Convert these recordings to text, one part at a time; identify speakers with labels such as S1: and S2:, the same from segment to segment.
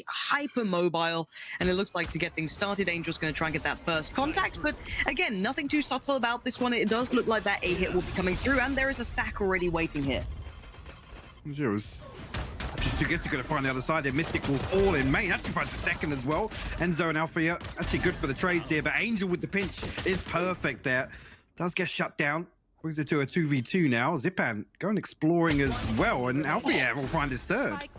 S1: hyper mobile, and it looks like to get things started, Angel's going to try and get that first contact, but again, nothing too subtle about this one. It does look like that A hit will be coming through, and there is a stack already waiting here.
S2: SUYGETSU going to find the other side there. Mistic will fall in main. Actually finds the second as well. Enzo and Alfajer actually good for the trades here, but Angel with the pinch is perfect there. Does get shut down. Brings it to a 2v2 now. Zyppan going exploring as well, and Alfajer will find his third.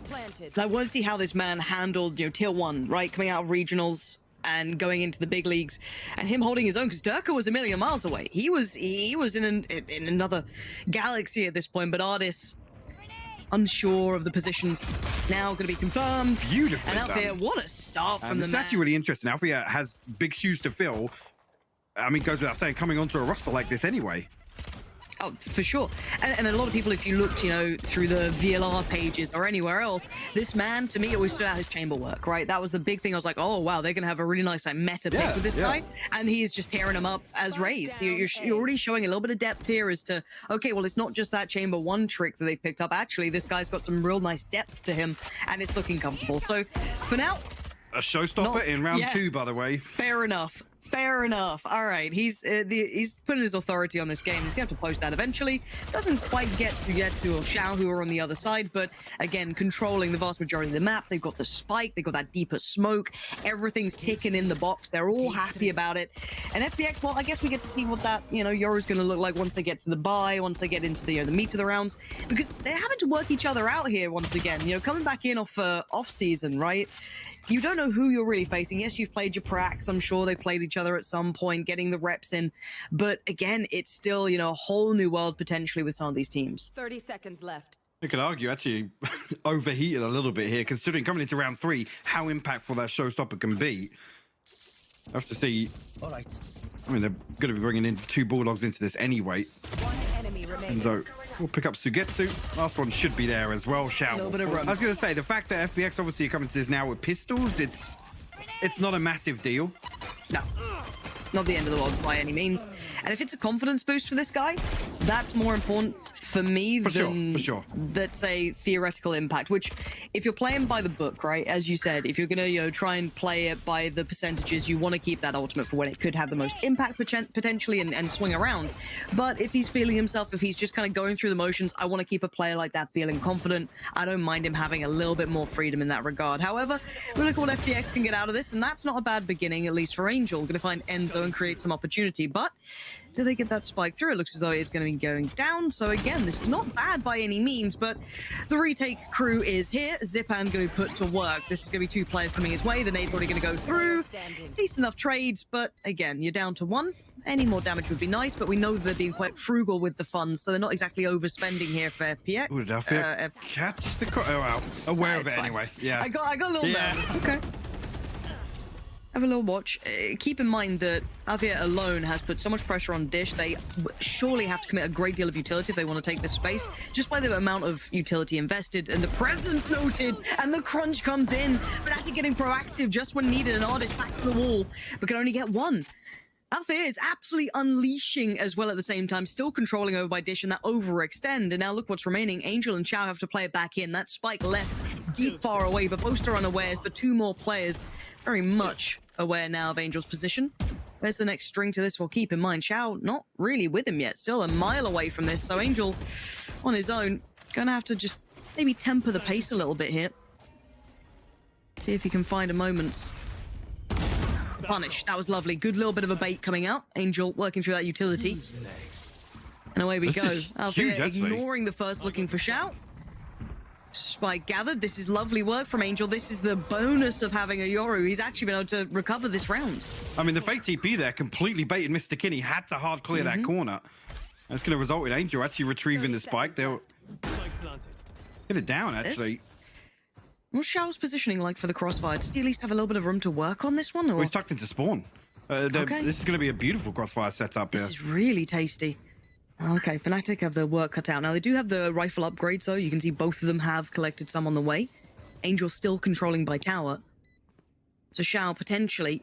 S1: I want to see how this man handled, tier 1, right? Coming out of regionals and going into the big leagues, and him holding his own, because Derke was a million miles away. He was in another galaxy at this point, but ardiis unsure of the positions. Now going to be confirmed.
S2: Beautifully
S1: and Alfajer,
S2: done.
S1: what a start from the
S2: It's
S1: man.
S2: actually really interesting. Alfajer has big shoes to fill. I mean, goes without saying, coming onto a roster like this anyway.
S1: Oh, for sure. And a lot of people, if you looked, through the VLR pages or anywhere else, this man, to me, always stood out his chamber work, right? That was the big thing. I was like, oh, wow, they're going to have a really nice meta pick with this guy. And he is just tearing him up as raised. You're already showing a little bit of depth here as to, okay, well, it's not just that chamber 1 trick that they've picked up. Actually, this guy's got some real nice depth to him, and it's looking comfortable. So, for now...
S2: A showstopper in round 2, by the way.
S1: Fair enough. Fair enough. All right, he's putting his authority on this game. He's going to have to post that eventually. Doesn't quite get to Shao, who are on the other side, but again, controlling the vast majority of the map. They've got the spike, they've got that deeper smoke. Everything's ticking in the box. They're all happy about it. And FPX, well, I guess we get to see what that Yoru's going to look like once they get to the buy, once they get into the meat of the rounds, because they're having to work each other out here once again. Coming back in off season, right? You don't know who you're really facing. Yes, you've played your pracs. I'm sure they played each other at some point, getting the reps in. But again, it's still, a whole new world potentially with some of these teams.
S3: 30 seconds left.
S2: You could argue actually overheated a little bit here, considering coming into round 3, how impactful that showstopper can be. I have to see. All right. I mean, they're going to be bringing in 2 Bulldogs into this anyway.
S3: One enemy remains.
S2: So we'll pick up SUYGETSU. Last one should be there as well. Shao.
S1: A little bit of run.
S2: I was going to say, the fact that FPX obviously are coming to this now with pistols, it's not a massive deal.
S1: No, not the end of the world by any means. And if it's a confidence boost for this guy, that's more important for me than, let's say, theoretical impact, which if you're playing by the book, right, as you said, if you're going to try and play it by the percentages, you want to keep that ultimate for when it could have the most impact potentially and swing around. But if he's feeling himself, if he's just kind of going through the motions, I want to keep a player like that feeling confident. I don't mind him having a little bit more freedom in that regard. However, we look at what FPX can get out of this, and that's not a bad beginning, at least for Angel. Going to find Enzo and create some opportunity, but do they get that spike through? It looks as though it's going to be going down. So again, this is not bad by any means, but the retake crew is here. Zyppan going to put to work. This is going to be 2 players coming his way. The nade already going to go through. Decent enough trades, but again, you're down to 1. Any more damage would be nice, but we know they're being quite frugal with the funds, so they're not exactly overspending here for FPX.
S2: Ooh, did Alfajer catch the... Oh, wow. Aware of it anyway. Yeah.
S1: I got a little nervous. Okay. Have a little watch. Keep in mind that Alfajer alone has put so much pressure on Dish. They surely have to commit a great deal of utility if they want to take this space, just by the amount of utility invested. And the presence noted, and the crunch comes in. Fnatic getting proactive just when needed, and ardiis back to the wall, but can only get 1. Alfajer is absolutely unleashing as well at the same time, still controlling over by Dish and that overextend. And now look what's remaining. Angel and Shao have to play it back in. That spike left deep far away, but Boaster unawares, but 2 more players very much aware now of Angel's position. Where's the next string to this? Well, keep in mind, Shao not really with him yet, still a mile away from this. So Angel on his own, gonna have to just maybe temper the pace a little bit here. See if he can find a moment's punish. That was lovely. Good little bit of a bait coming out. Angel working through that utility. And away we go. Alfajer ignoring the first, looking for Shao. Spike gathered. This is lovely work from Angel. This is the bonus of having a Yoru. He's actually been able to recover this round.
S2: I mean, the fake TP there completely baited Mistic. He had to hard clear that corner. That's going to result in Angel actually retrieving the spike. They'll get it down, actually.
S1: What's Shao's positioning like for the crossfire? Does he at least have a little bit of room to work on this one? Or?
S2: Well, he's tucked into spawn.
S1: Okay.
S2: This is going to be a beautiful crossfire setup here.
S1: This is really tasty. Okay, Fnatic have their work cut out. Now, they do have the rifle upgrades, though. You can see both of them have collected some on the way. Angel still controlling by tower. So Shao potentially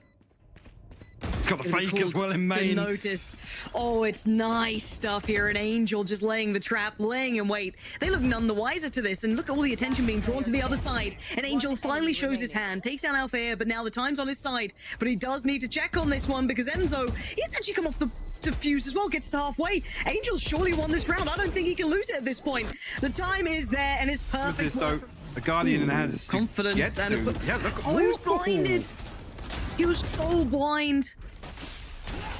S2: He's got the
S1: Gonna be
S2: fake as
S1: called
S2: well in
S1: to
S2: main.
S1: notice. Oh, it's nice stuff here. An Angel just laying the trap, laying in wait. They look none the wiser to this, and look at all the attention being drawn to the other side. And Angel finally shows his hand, takes down Alfajer, but now the time's on his side. But he does need to check on this one because Enzo, he's actually come off the defuse as well, gets to halfway. Angel's surely won this round. I don't think he can lose it at this point. The time is there, and it's perfect.
S2: So a Guardian in the hands of
S1: Confidence
S2: SUYGETSU.
S1: and
S2: Yeah, look.
S1: oh, he was
S2: Ooh.
S1: blinded. He was so blind.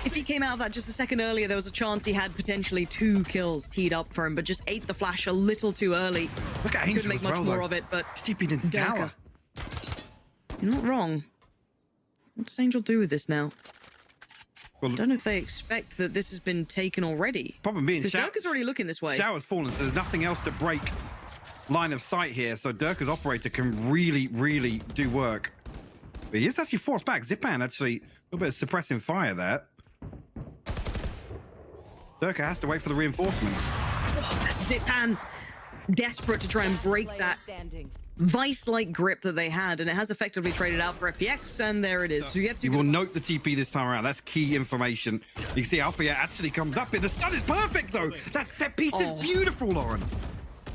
S1: If he came out of that just a second earlier, there was a chance he had potentially 2 kills teed up for him, but just ate the flash a little too early.
S2: Look at Angel
S1: Couldn't make
S2: as
S1: much
S2: well,
S1: more
S2: though.
S1: of it, but
S2: He's deep into the
S1: Derke.
S2: tower.
S1: You're not wrong. What does Angel do with this now?
S2: Well,
S1: I don't know if they expect that this has been taken already.
S2: problem being,
S1: Because Derke's already looking this way.
S2: Shao has fallen, so there's nothing else to break line of sight here. So Derke's operator can really, really do work. But he is actually forced back. Zyppan actually a little bit of suppressing fire there. Derke has to wait for the reinforcements.
S1: Zyppan, desperate to try and break
S3: Player
S1: that
S3: standing.
S1: vice-like grip that they had, and it has effectively traded out for FPX, and there it is. SUYGETSU
S2: You will note the TP this time around. That's key information. You can see Alfajer actually comes up here. The stun is perfect, though. That set piece is beautiful, Lauren.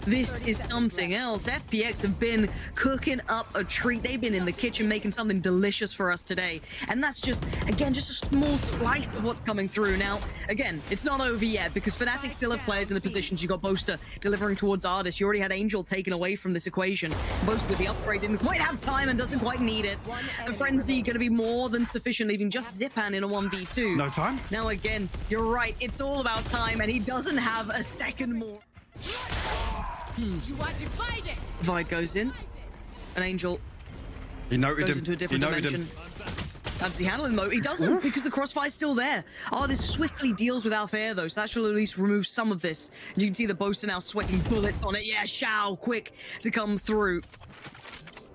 S1: This is something else. FPX have been cooking up a treat. They've been in the kitchen making something delicious for us today. And that's just, again, just a small slice of what's coming through. Now, again, it's not over yet because Fnatic still have players in the positions. You got Boaster delivering towards ardiis. You already had Angel taken away from this equation. Boaster with the upgrade didn't quite have time and doesn't quite need it. The frenzy going to be more than sufficient, leaving just Zyppan in a 1v2.
S2: No time?
S1: Now, again, you're right. It's all about time, and he doesn't have a second more.
S3: You want to fight it?
S1: Vide goes in. An Angel
S2: He noted
S1: goes
S2: him.
S1: into a
S2: He
S1: different
S2: noted
S1: dimension.
S2: him.
S1: How does he handle him though? He doesn't because the crossfire's still there. ardiis swiftly deals with Alfajer though, so that should at least remove some of this. And you can see the Boaster now sweating bullets on it. Yeah, Shao quick to come through.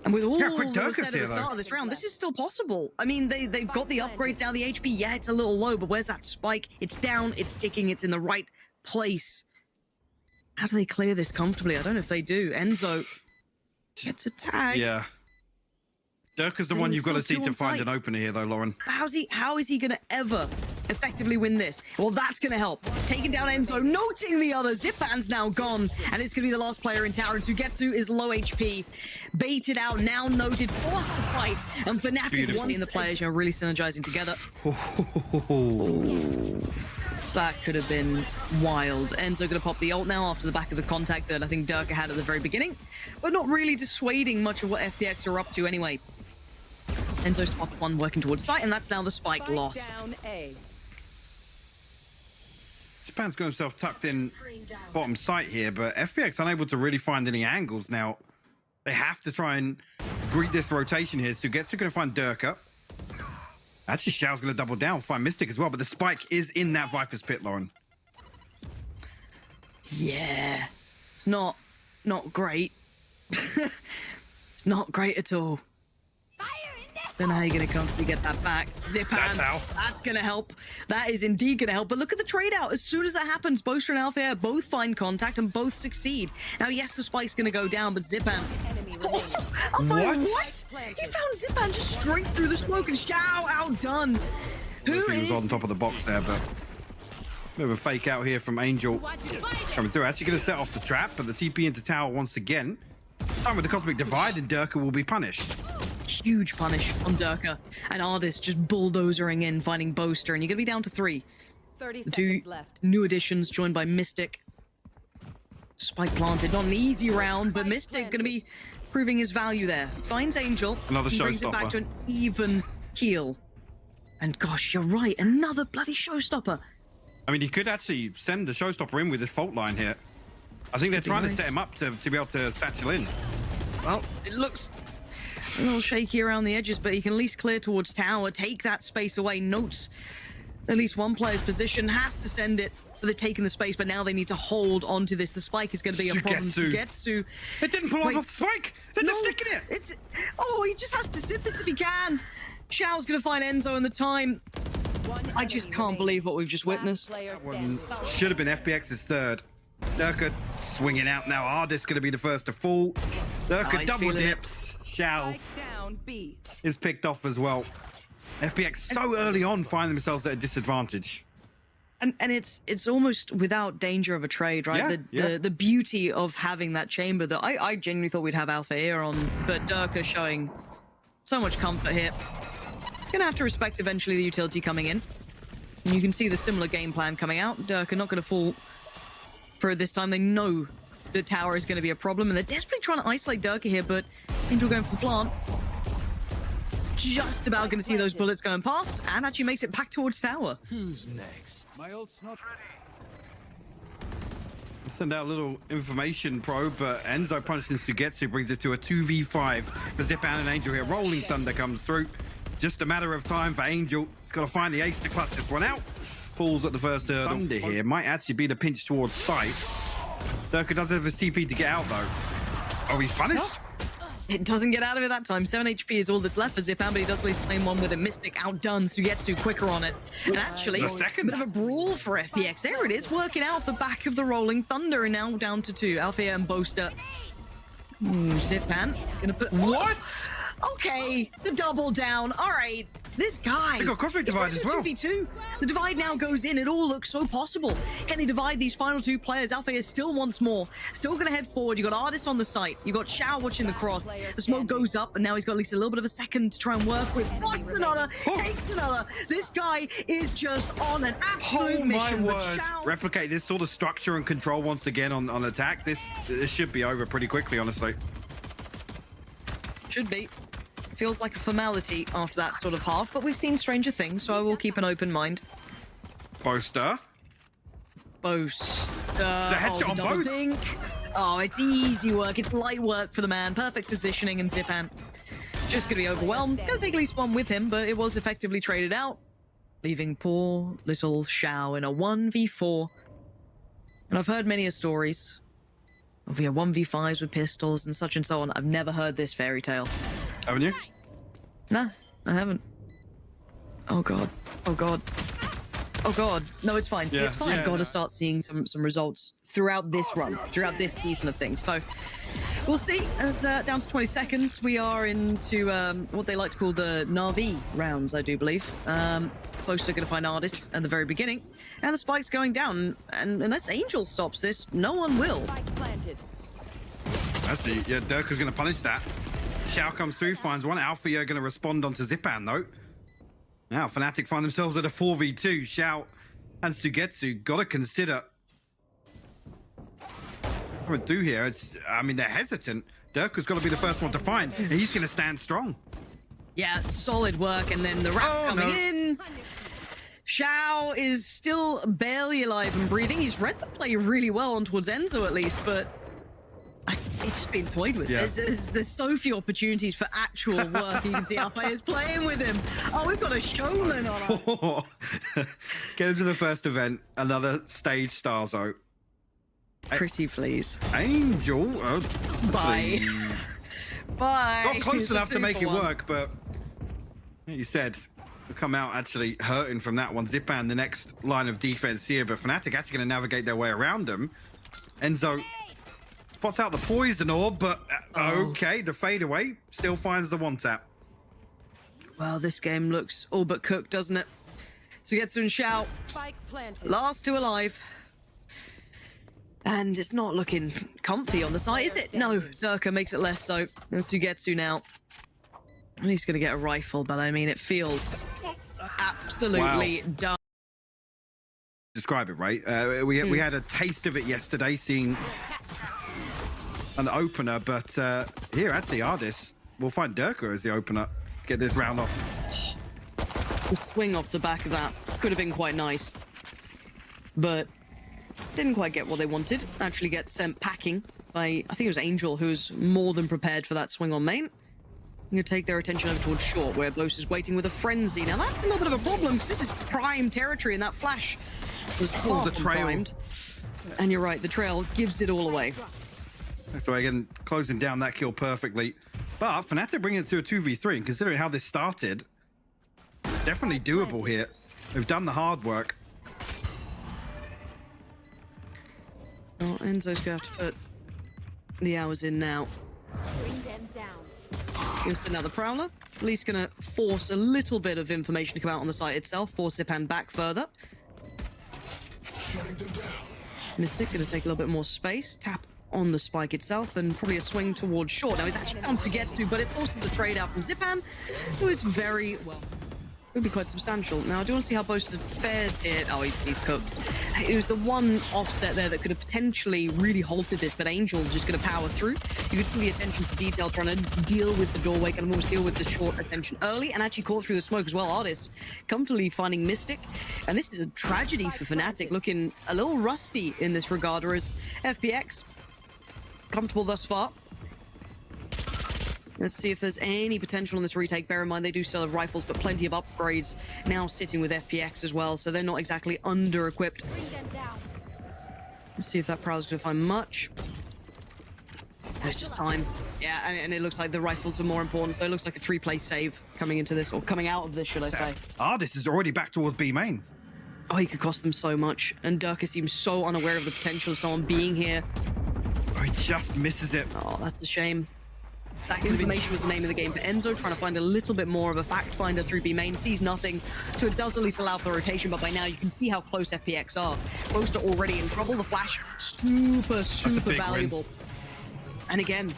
S1: And with all
S2: Yeah, quick
S1: that was
S2: Derke's
S1: said at the
S2: here,
S1: start
S2: though.
S1: of this round, this is still possible. I mean, they've got the upgrades now, the HP. Yeah, it's a little low, but where's that spike? It's down, it's ticking, it's in the right place. How do they clear this comfortably? I don't know if they do. Enzo gets a tag.
S2: Yeah. Derke's the
S1: And
S2: one
S1: he's
S2: you've got to
S1: still
S2: see
S1: two
S2: to
S1: on
S2: find
S1: site.
S2: an opener here, though, Lauren.
S1: How is he going to ever effectively win this? Well, that's going to help. Taking down Enzo, noting the other. Zyppan's now gone, and it's going to be the last player in tower. And SUYGETSU is low HP. Baited out, now noted, forced to fight. And Fnatic
S2: Beautiful.
S1: wanting the players, you know, really synergizing together. That could have been wild. Enzo going to pop the ult now after the back of the contact that I think Derke had at the very beginning, but not really dissuading much of what FPX are up to anyway. Enzo's top one working towards site, and that's now the spike
S3: Spike
S1: loss.
S3: down A.
S2: Zyppan's got himself tucked in bottom site here, but FPX unable to really find any angles now. They have to try and greet this rotation here. SUYGETSU going to find Derke. Actually, Shao's going to double down, find Mistic as well, but the spike is in that Viper's pit, Lauren.
S1: Yeah, it's not great. It's not great at all. Don't know how you're going to comfortably get that back. Zyppan,
S2: That's how.
S1: that's going to help. That is indeed going to help. But look at the trade out. As soon as that happens, Boaster and Alfajer both find contact and both succeed. Now, yes, the spike's going to go down, but Zyppan...
S3: Enemy remaining.
S1: What? He found Zyppan just straight through the smoke and Shao outdone. Who
S2: He was
S1: is...
S2: on top of the box there, but bit of a fake out here from Angel
S3: Want to fight it?
S2: coming through. Actually going to set off the trap, but the TP into tower once again. This time with the Cosmic Divide, and Derke will be punished.
S1: Huge punish on Derke. And ardiis just bulldozering in, finding Boaster. And you're going to be down to 3.
S3: 30
S1: The two
S3: seconds left.
S1: new additions joined by Mistic. Spike planted. Not an easy round, but Mistic going to be proving his value there. Finds Angel.
S2: Another
S1: and brings it back
S2: showstopper.
S1: to an even keel. And gosh, you're right. Another bloody showstopper.
S2: I mean, he could actually send the showstopper in with his fault line here. I think they're
S1: Could be
S2: trying to
S1: nice.
S2: set him up to be able to satchel in.
S1: Well, it looks a little shaky around the edges, but he can at least clear towards tower, take that space away. Notes at least one player's position, has to send it, but they've taken the space, but now they need to hold on to this. The spike is going to be a problem.
S2: SUYGETSU. It didn't pull
S1: Wait.
S2: off the spike. They're just sticking it.
S1: It's... Oh, he just has to sip this if he can. Shao's going to find Enzo in the time.
S3: One
S1: I just
S3: enemy
S1: can't
S3: remaining.
S1: believe what we've just
S3: Last
S1: witnessed.
S3: player
S2: One
S3: standing.
S2: should have been FPX's third. Derke swinging out now. ardiis going to be the first to fall. Derke
S1: Oh, he's
S2: double
S1: feeling it.
S2: dips. Shao
S3: Spike down B.
S2: is picked off as well. FPX so early on find themselves at a disadvantage.
S1: And it's almost without danger of a trade, right? The beauty of having that chamber that I genuinely thought we'd have Alfajer on, but Derke showing so much comfort here. Gonna have to respect eventually the utility coming in. And you can see the similar game plan coming out. Derke not gonna fall for it this time. They know the tower is gonna be a problem, and they're desperately trying to isolate Derke here, but Angel going for the plant. Just about going to see those bullets going past, and actually makes it back towards tower.
S4: Who's next? My ult's not ready.
S2: Send out a little information probe, but Enzo punishing SUYGETSU brings it to a 2v5. The Zyppan and Angel here. Rolling Thunder comes through. Just a matter of time for Angel. He's got to find the ace to clutch this one out. Falls at the first hurdle. Thunder here might actually be the pinch towards sight. Derke does have his TP to get out, though. Oh, he's punished?
S1: It doesn't get out of it that time. 7 HP is all that's left for Zyppan, but he does at least claim one with a Mistic. Outdone. SUYGETSU quicker on it. And actually,
S2: The second.
S1: a bit of a brawl for FPX. There it is, working out the back of the Rolling Thunder, and now down to 2. Alfajer and Boaster. Zyppan gonna put...
S2: What?
S1: Okay, the double down. All right, this guy.
S2: They got Cosmic Divide as well.
S1: 2v2. The divide now goes in. It all looks so possible. Can they divide these final 2 players? Alfajer still wants more. Still going to head forward. You got ardiis on the site. You got Shao watching the cross. The smoke goes up, and now he's got at least a little bit of a second to try and work with. Spots another, takes another. This guy is just on an absolute mission.
S2: My
S1: But
S2: word.
S1: Shao,
S2: Replicate this sort of structure and control once again on attack. This should be over pretty quickly, honestly.
S1: should be. Feels like a formality after that sort of half, but we've seen stranger things, so I will keep an open mind.
S2: Boaster.
S1: Boaster.
S2: The headshot on
S1: double
S2: both.
S1: dink. Oh, it's easy work. It's light work for the man. Perfect positioning, and Zyppan just going to be overwhelmed. Going to take at least one with him, but it was effectively traded out, leaving poor little Shao in a 1v4. And I've heard many stories of 1v5s with pistols and such and so on. I've never heard this fairy tale.
S2: Haven't you?
S1: Nah, I haven't. Oh god. Oh god. Oh god. No, it's fine.
S2: Yeah,
S1: It's fine.
S2: yeah,
S1: Gotta
S2: no.
S1: start seeing some results throughout this run, throughout this season of things. So we'll see. As down to 20 seconds, we are into what they like to call the Na'Vi rounds, I do believe. Boaster gonna find ardiis at the very beginning, and the spike's going down. And unless Angel stops this, no one will.
S3: Spike planted.
S2: Actually, yeah, Derke's going to punish that. Shao comes through, finds one. Alfajer going to respond onto Zyppan, though. Now, Fnatic find themselves at a 4v2. Shao and SUYGETSU got to consider coming through here. I mean, they're hesitant. Derke's got to be the first one to find, and he's going to stand strong.
S1: Yeah, solid work, and then the wrap coming in. Shao is still barely alive and breathing. He's read the play really well on towards Enzo at least, but he's just being toyed with.
S2: Yeah.
S1: There's so few opportunities for actual work. You can see Alfajer is playing with him. Oh, we've got a showman on our...
S2: Get into the first event. Another stage star zone.
S1: Pretty please.
S2: Angel. Oh,
S1: Bye. Bye.
S2: Not close
S1: It's a
S2: enough to make it
S1: 2-for-1.
S2: work, but you said we'll come out actually hurting from that one. Zyppan, the next line of defense here, but Fnatic actually going to navigate their way around them. Enzo spots out the poison orb, but okay, the fadeaway still finds the one tap.
S1: Well, this game looks all but cooked, doesn't it? SUYGETSU and Shao,
S3: Spike planted.
S1: last two alive. And it's not looking comfy on the side, is it? No, Derke makes it less so. And SUYGETSU now. And he's going to get a rifle, but I mean, it feels absolutely done.
S2: Describe it, right? We had a taste of it yesterday, seeing an opener, but here actually ardiis will find Derke as the opener. Get this round off.
S1: The swing off the back of that could have been quite nice, but didn't quite get what they wanted. Actually get sent packing by, I think it was Angel, who was more than prepared for that swing on main. I'm going to take their attention over towards short, where Boaster is waiting with a frenzy. Now that's a little bit of a problem, because this is prime territory, and that flash was far
S2: the
S1: from
S2: trail.
S1: primed. And you're right, the trail gives it all away.
S2: So again, closing down that kill perfectly. But Fnatic bringing it to a 2v3, and considering how this started, definitely doable here. They've done the hard work.
S1: Well, Enzo's going to have to put the hours in now.
S3: Bring them down.
S1: Here's another Prowler. At least gonna force a little bit of information to come out on the site itself, force Zyppan back further. Mistic gonna take a little bit more space, tap on the spike itself, and probably a swing towards short. Now he's actually found SUYGETSU, but it forces a trade out from Zyppan, who is very well. Would be quite substantial. Now I do want to see how Boaster fares here. Oh, he's cooked. It was the one offset there that could have potentially really halted this, but Angel just going to power through. You could see the attention to detail trying to deal with the doorway, and almost deal with the short attention early, and actually caught through the smoke as well. ardiis comfortably finding Mistic, and this is a tragedy for Fnatic, looking a little rusty in this regard, whereas FPX comfortable thus far. Let's see if there's any potential in this retake. Bear in mind, they do still have rifles, but plenty of upgrades now sitting with FPX as well, so they're not exactly under-equipped. Let's see if that Prowler's going to find much. It's just time. Yeah, and it looks like the rifles are more important, so it looks like a 3-play save coming into this, or coming out of this, should I say.
S2: ardiis is already back towards B main.
S1: Oh, he could cost them so much, and Derke seems so unaware of the potential of someone being here.
S2: Oh, he just misses it.
S1: Oh, that's a shame. That information was the name of the game for Enzo, trying to find a little bit more of a fact finder through B main. Sees nothing, so it does at least allow for the rotation, but by now you can see how close FPX are. Boaster already in trouble. The flash, super valuable. Win. And again,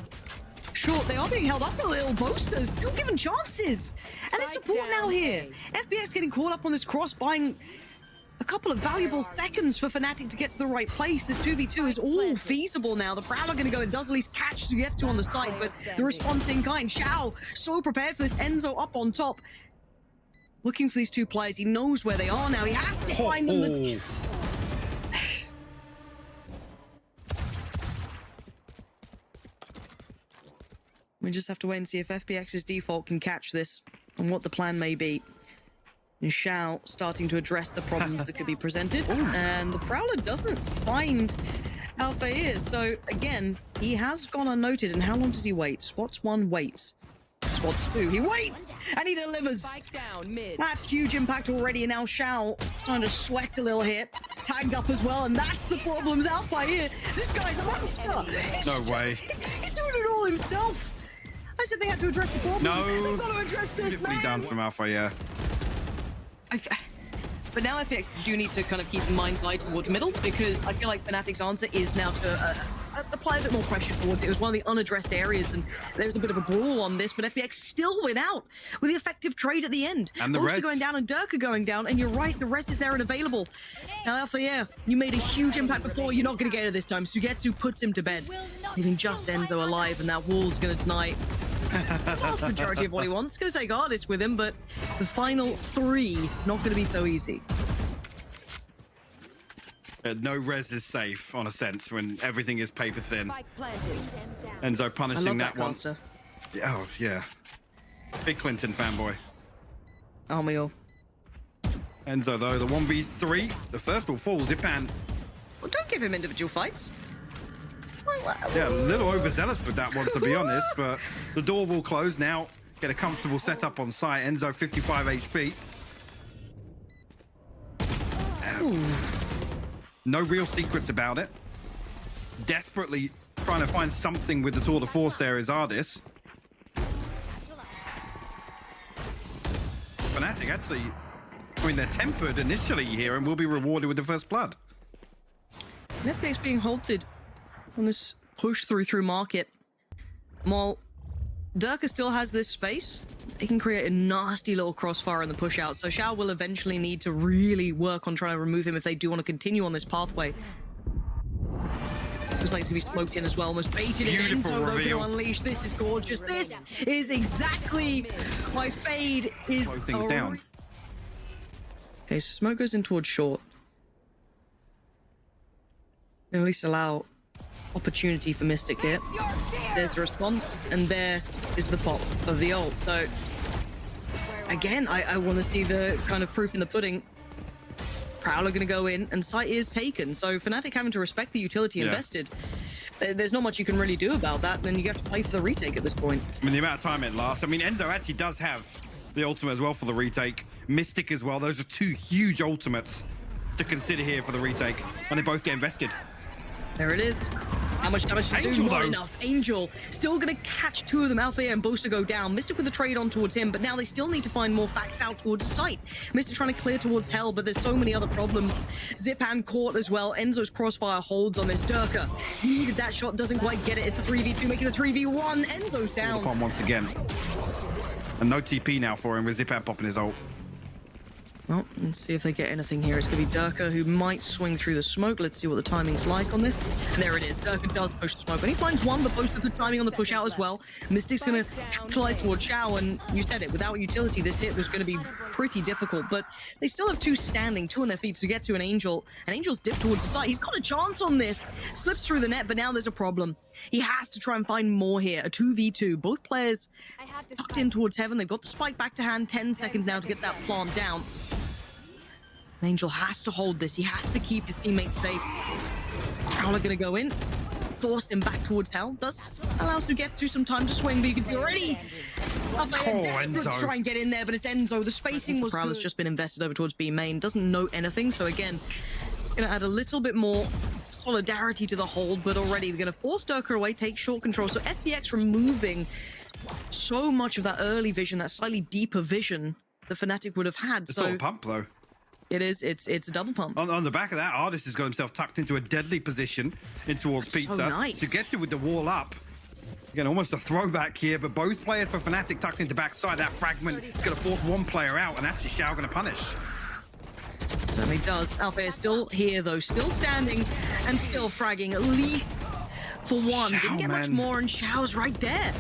S1: short, they are being held up a little. Boaster still given chances. And it's support now here. FPX getting caught up on this cross, buying a couple of valuable seconds for Fnatic to get to the right place. This 2v2 is all feasible now. The Prowler going to go and does at least catch SUYGETSU on the side, but the response in kind. Shao, so prepared for this. Enzo up on top. Looking for these two players. He knows where they are now. He has to find them. We just have to wait and see if FPX's default can catch this and what the plan may be. And Shao starting to address the problems that could be presented. And the Prowler doesn't find Alfajer. So again, he has gone unnoted. And how long does he wait? Spots 1 waits. Spots 2, he waits and he delivers.
S3: Spike down mid.
S1: That's huge impact already. And now Shao starting to sweat a little here. Tagged up as well. And that's the problems. Alfajer, this guy's a monster.
S2: No way.
S1: He's doing it all himself. I said they had to address the problem.
S2: No.
S1: They've got to address this,
S2: Beautifully done from Alfajer.
S1: But now FPX do need to kind of keep in mind eye towards middle, because I feel like Fnatic's answer is now to apply a bit more pressure towards it. It was one of the unaddressed areas, and there was a bit of a brawl on this, but FPX still went out with the effective trade at the end.
S2: And the
S1: Boaster going down and Derke going down, and you're right, the rest is there and available. Now Alfajer, you made a huge impact before, you're not going to get it this time. SUYGETSU puts him to bed, leaving just Enzo alive, and that wall's going to deny the vast majority of what he wants. Going to take ardiis with him, but the final 3 not going to be so easy.
S2: No res is safe on Ascent when everything is paper thin.
S3: Spike planted.
S2: Enzo punishing that one.
S1: Caster.
S2: Oh yeah, big Clinton fanboy.
S1: Aren't we all?
S2: Enzo though, the 1v3, the first will fall. Zyppan.
S1: Well, don't give him individual fights.
S2: Yeah, a little overzealous with that one, to be honest, but the door will close now. Get a comfortable setup on site. Enzo 55 HP. No real secrets about it. Desperately trying to find something with the tour de force there is ardiis. Fnatic actually, I mean, they're tempered initially here and will be rewarded with the first blood.
S1: FPX being halted on this push through market. While Derke still has this space, he can create a nasty little crossfire in the push out. So Shao will eventually need to really work on trying to remove him if they do want to continue on this pathway. Looks like it's going to be smoked in as well, almost baited in.
S2: Beautiful
S1: Enzo
S2: reveal.
S1: going to unleash. This is gorgeous. This is exactly why Fade is...
S2: Slow things down.
S1: Okay, so smoke goes in towards short. At least allow opportunity for Mistic here. There's the response, and there is the pop of the ult. So again, I want to see the kind of proof in the pudding. Prowler going to go in, and site is taken. So Fnatic having to respect the utility invested. There's not much you can really do about that. Then you have to play for the retake at this point.
S2: I mean, the amount of time it lasts. I mean, Enzo actually does have the ultimate as well for the retake. Mistic as well. Those are 2 huge ultimates to consider here for the retake, and they both get invested.
S1: There it is. How much damage does it do?
S2: Angel,
S1: Not
S2: though.
S1: enough. Angel still going to catch two of them. Alfajer and Boaster go down. Mistic with the trade on towards him, but now they still need to find more facts out towards the site. Mistic trying to clear towards Hell, but there's so many other problems. Zyppan caught as well. Enzo's crossfire holds on this. Derke needed that shot, doesn't quite get it. It's the 3v2 making the 3v1. Enzo's down.
S2: Upon once again. And no TP now for him with Zyppan popping his ult.
S1: Well, let's see if they get anything here. It's going to be Derke who might swing through the smoke. Let's see what the timing's like on this. And there it is. Derke does push the smoke. And he finds one, but Boaster good timing on the push out as well. Mystic's going to capitalize towards Shao, and you said it, without utility, this hit was going to be pretty difficult. But they still have two standing, two on their feet to get to an Angel. And Angel's dipped towards the side. He's got a chance on this. Slips through the net, but now there's a problem. He has to try and find more here. A 2v2. Both players tucked in towards heaven. They've got the spike back to hand. 10 seconds now to get that plant down. Angel has to hold this. He has to keep his teammates safe. Prowler gonna go in, force him back towards Hell. Does allow SUYGETSU some time to swing, but you can see already Alfajer desperate to try and get in there, but it's Enzo. The spacing was Prowler's just been invested over towards B main. Doesn't know anything, so again, gonna add a little bit more solidarity to the hold, but already they're gonna force Derke away, take short control. So FPX removing so much of that early vision, that slightly deeper vision the Fnatic would have had.
S2: It's
S1: So
S2: not a pump though.
S1: it is. It's a double pump.
S2: On the back of that, ardiis has got himself tucked into a deadly position in towards
S1: That's
S2: Pexa.
S1: so nice.
S2: To get to with the wall up. Again, almost a throwback here, but both players for Fnatic tucked into backside. That fragment is going to force one player out, and actually Shao going to punish.
S1: Certainly does. Alfajer still here though, still standing and still fragging at least for one.
S2: Shao,
S1: Didn't get much
S2: man.
S1: more, and Shao's right there.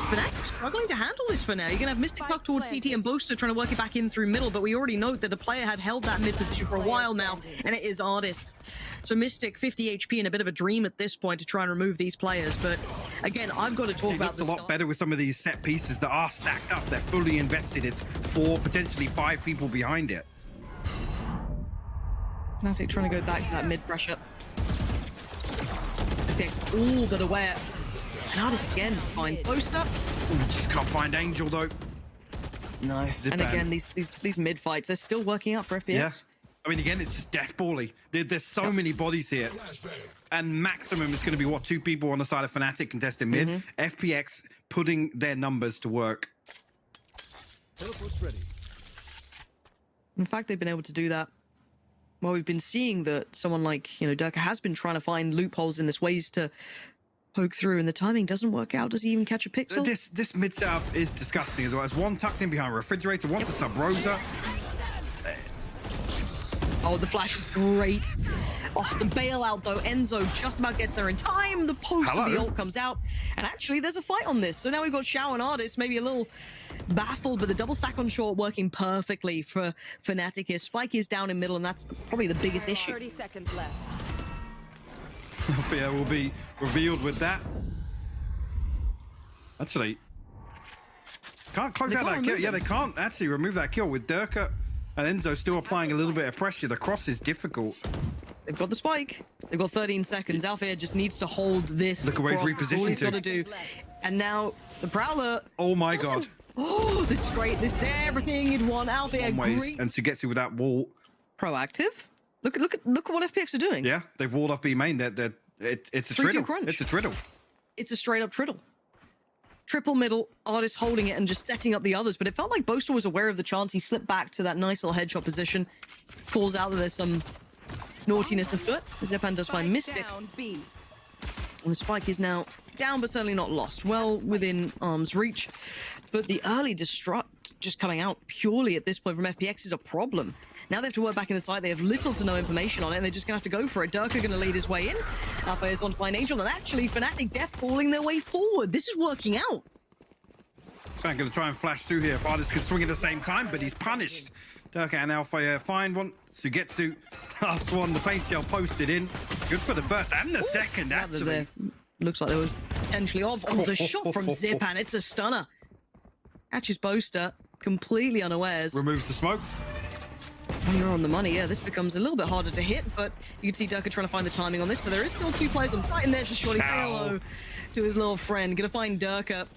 S1: But actually struggling to handle this for now. You're gonna have Mistic tucked towards CT and Boaster trying to work it back in through middle, but we already know that the player had held that mid position for a while now, and it is ardiis. So Mistic 50 HP and a bit of a dream at this point to try and remove these players. But again, I've got to talk
S2: It
S1: about
S2: looks
S1: the
S2: a lot better with some of these set pieces that are stacked up. They're fully invested. It's 4, potentially 5 people behind it.
S1: Fnatic trying to go back to that mid pressure. Okay, all but aware. And ardiis again finds Boaster.
S2: Just can't find Angel though.
S1: No. And
S2: Zyppan.
S1: again, these mid fights, they're still working out for FPX.
S2: Yeah. I mean, again, it's just death bally. There's so many bodies here. And maximum is going to be, what, 2 people on the side of Fnatic contesting mid. FPX putting their numbers to work.
S4: Teleport's ready.
S1: In fact, they've been able to do that. Well, we've been seeing that someone like, Derke has been trying to find loopholes in this, ways to poke through, and the timing doesn't work out. Does he even catch a pixel?
S2: This mid setup is disgusting as well. There's one tucked in behind a refrigerator, one for Sub Rosa.
S1: Oh, the flash is great. Oh, the bailout though. Enzo just about gets there in time. The post of the ult comes out. And actually, there's a fight on this. So now we've got Shao and ardiis, maybe a little baffled, but the double stack on short working perfectly for Fnatic here. Spike is down in middle, and that's probably the biggest issue.
S3: 30 seconds left.
S2: Yeah, will be revealed with that. Actually, can't close out that kill. Yeah, they can't actually remove that kill with Derke and Enzo still applying a little bit of pressure. The cross is difficult.
S1: They've got the spike. They've got 13 seconds. Alfajer just needs to hold this.
S2: Look away,
S1: cross.
S2: reposition
S1: That's all he's
S2: to.
S1: got to do. And now the Prowler.
S2: Oh my god.
S1: Oh, this is great. This is everything you'd want. Alfajer, great.
S2: And SUYGETSU with that wall.
S1: Proactive. Look at what FPX are doing.
S2: Yeah, they've walled off B main. It's a
S1: 3-2
S2: triddle.
S1: crunch.
S2: It's a triddle.
S1: It's a straight up triddle. Triple middle, ardiis holding it and just setting up the others. But it felt like Boaster was aware of the chance. He slipped back to that nice little headshot position. Falls out that there's some naughtiness afoot. Zyppan does find Mistic.
S3: Down B.
S1: And the spike is now down, but certainly not lost. Well within arm's reach. But the early destruct just coming out purely at this point from FPX is a problem. Now they have to work back in the site. They have little to no information on it, and they're just going to have to go for it. Derke going to lead his way in. Alfajer's on to find Angel, and actually Fnatic death falling their way forward. This is working out.
S2: I'm going to try and flash through here. If ardiis can swing at the same time, but he's punished. Derke and Alfajer find one. SUYGETSU, last one. The paint shell posted in. Good for the first and the second, actually.
S1: Looks like they were potentially off. Oh, the shot from Zyppan. It's a stunner. Catches Boaster completely unawares.
S2: Removes the smokes.
S1: When you're on the money, yeah, this becomes a little bit harder to hit, but you can see Derke trying to find the timing on this, but there is still 2 players on site, and there's a shorty. Say hello to his little friend. Gonna find Derke.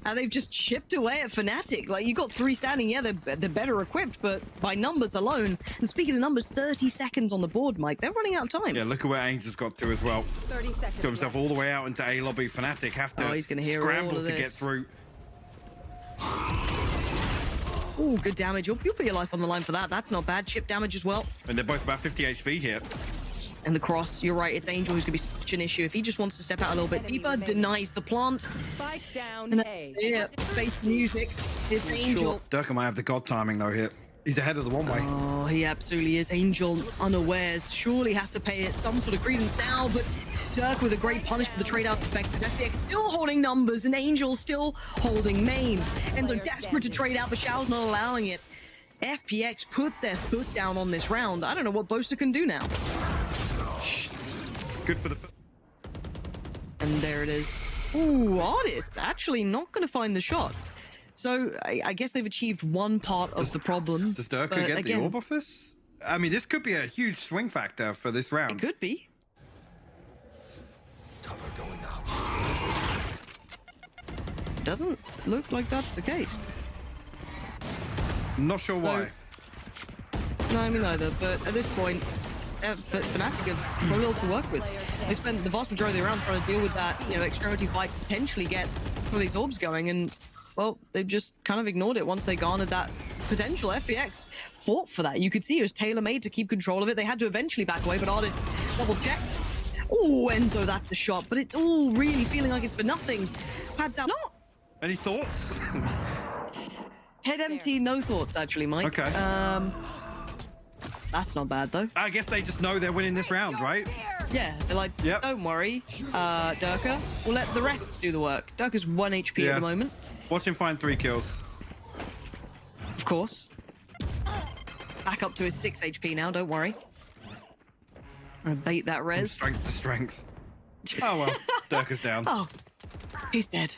S1: And they've just chipped away at Fnatic. Like, you got 3 standing, yeah, they're better equipped, but by numbers alone, and speaking of numbers, 30 seconds on the board, Mike, they're running out of time.
S2: Yeah, look at where Angel's got to as well.
S3: 30 seconds.
S2: Got himself all the way out into A lobby. Fnatic have to
S1: He's gonna hear all
S2: scramble
S1: of
S2: to get
S1: this.
S2: through.
S1: Oh, good damage. You'll put your life on the line for that. That's not bad. Chip damage as well.
S2: And they're both about 50 HP here.
S1: And the cross, you're right, it's Angel who's going to be such an issue. If he just wants to step out a little bit deeper, denies the plant.
S3: Spike down
S1: And
S3: A.
S1: yeah, fake music. It's Angel.
S2: Derke might have the god timing though here. He's ahead of the one way.
S1: Oh, he absolutely is. Angel, unawares, surely has to pay it some sort of credence now, but Derke with a great punish for the trade-outs effective. FPX still holding numbers, and Angel still holding main. Enzo desperate to trade out, but Shao's not allowing it. FPX put their foot down on this round. I don't know what Boaster can do now.
S2: Good for the...
S1: And there it is. Ooh, ardiis actually not going to find the shot. So I guess they've achieved one part of the problem.
S2: Does Derke
S1: but
S2: get
S1: again,
S2: the orb off this? I mean, this could be a huge swing factor for this round.
S1: It could be. Doesn't look like that's the case.
S2: Not sure why.
S1: No, me neither. But at this point, Fnatic have very little to work with. They spent the vast majority of the round trying to deal with that, extremity fight, potentially get some of these orbs going, and well, they've just kind of ignored it once they garnered that potential. FPX fought for that. You could see it was tailor-made to keep control of it. They had to eventually back away, but ardiis double check. Oh, Enzo, that's the shot, but it's all really feeling like it's for nothing. Pads out. No.
S2: Any thoughts?
S1: Head empty, no thoughts, actually, Mike.
S2: Okay.
S1: That's not bad, though.
S2: I guess they just know they're winning this round, right?
S1: Yeah, they're like,
S2: Yep.
S1: don't worry, Derke, we'll let the rest do the work. Derke's 1 HP at the moment.
S2: Watch him find 3 kills.
S1: Of course. Back up to his 6 HP now, don't worry. I'm gonna bait that
S2: From
S1: res.
S2: strength to strength. Oh well, Derke's down.
S1: Oh, he's dead.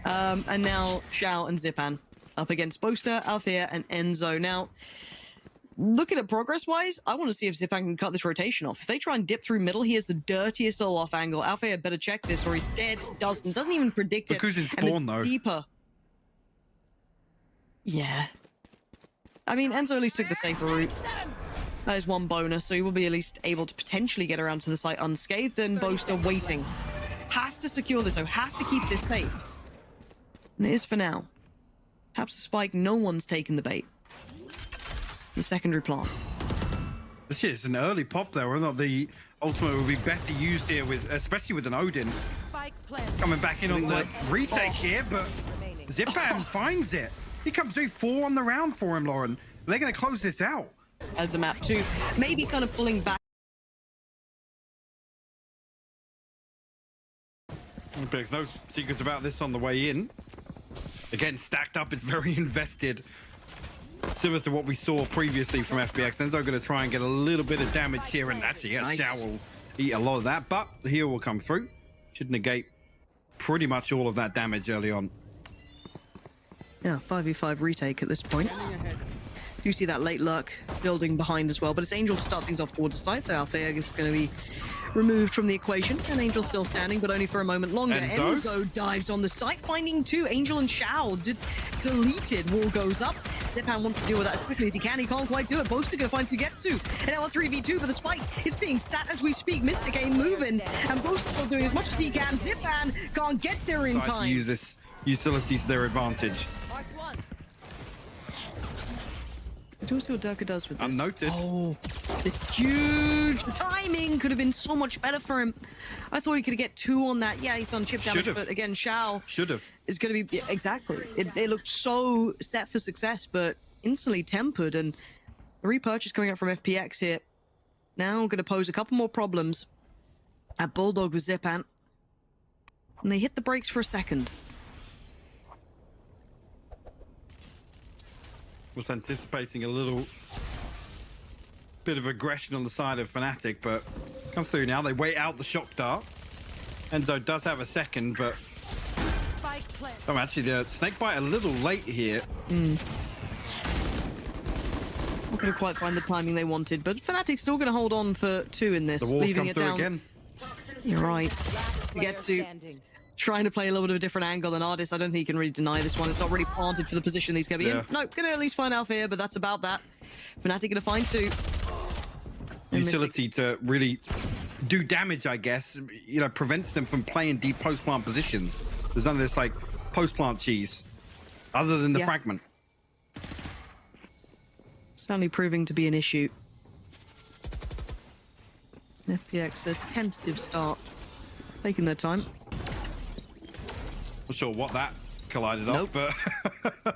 S1: And now Shao and Zyppan up against Boaster, Alfajer, and Enzo. Now, looking at progress-wise, I want to see if Zyppan can cut this rotation off. If they try and dip through middle, he has the dirtiest little off angle. Alfajer better check this or he's dead. Doesn't even predict it.
S2: Look who's in
S1: And
S2: spawn,
S1: the
S2: though.
S1: Deeper. Yeah. I mean, Enzo at least took the safer route. That is one bonus, so he will be at least able to potentially get around to the site unscathed. Then Boaster waiting. Has to secure this, though. Has to keep this safe. And it is for now. Perhaps the spike, no one's taken the bait. The secondary plant.
S2: This is an early pop there, or not? The ultimate would be better used here, with especially with an Odin
S3: Spike plant.
S2: coming back in on the retake
S1: Oh.
S2: here, but
S3: Remaining.
S2: Zyppan finds it. He comes through 4 on the round for him, Lauren. They're going to close this out.
S1: As the map too, maybe kind of pulling back.
S2: There's no secrets about this on the way in. Again, stacked up, it's very invested. Similar to what we saw previously from FPX. Enzo going to try and get a little bit of damage here, and actually, yeah,
S1: Nice.
S2: Shao will eat a lot of that, but the heal will come through. Should negate pretty much all of that damage early on.
S1: Yeah, 5v5 retake at this point. You see that late lurk building behind as well, but it's Angel to start things off towards the side, so Alfajer is going to be removed from the equation, and Angel still standing, but only for a moment longer. Enzo dives on the site, finding 2. Angel and Shao deleted. Wall goes up. Zyppan wants to deal with that as quickly as he can. He can't quite do it. Boaster going to find SUYGETSU. And now a 3v2, but the spike is being stat as we speak. Mistic ain't moving, and Boaster's still doing as much as he can. Zyppan can't get there in
S2: Try to
S1: time.
S2: use this utility to their advantage.
S3: Mark 1.
S1: Do you see what Derke does with this?
S2: Unnoted.
S1: Oh, this huge timing could have been so much better for him. I thought he could get 2 on that. Yeah, he's done chip damage,
S2: Should've.
S1: but again, Shao
S2: Should have.
S1: is going to be... yeah, exactly. They looked so set for success, but instantly tempered, and the repurchase coming out from FPX here. Now going to pose a couple more problems at Bulldog with Zyppan. And they hit the brakes for a second.
S2: Was anticipating a little bit of aggression on the side of Fnatic, but come through now. They wait out the shock dart. Enzo does have a second, but
S3: Spike plant.
S2: oh, actually the snake bite a little late here.
S1: Not going to quite find the timing they wanted, but Fnatic's still going to hold on for 2 in this,
S2: The walls
S1: leaving
S2: come
S1: it
S2: through
S1: down.
S2: again.
S1: You're right.
S3: Player
S1: SUYGETSU
S3: standing.
S1: trying to play a little bit of a different angle than ardiis. I don't think he can really deny this one. It's not really planted for the position he's going to be in. No, going to at least find Alpha here, but that's about that. Fnatic going to find 2.
S2: Utility to really do damage, I guess. You know, prevents them from playing deep post-plant positions. There's none of this, like, post-plant cheese, other than the fragment.
S1: Certainly proving to be an issue. FPX, a tentative start. Taking their time.
S2: Not sure what that collided off, but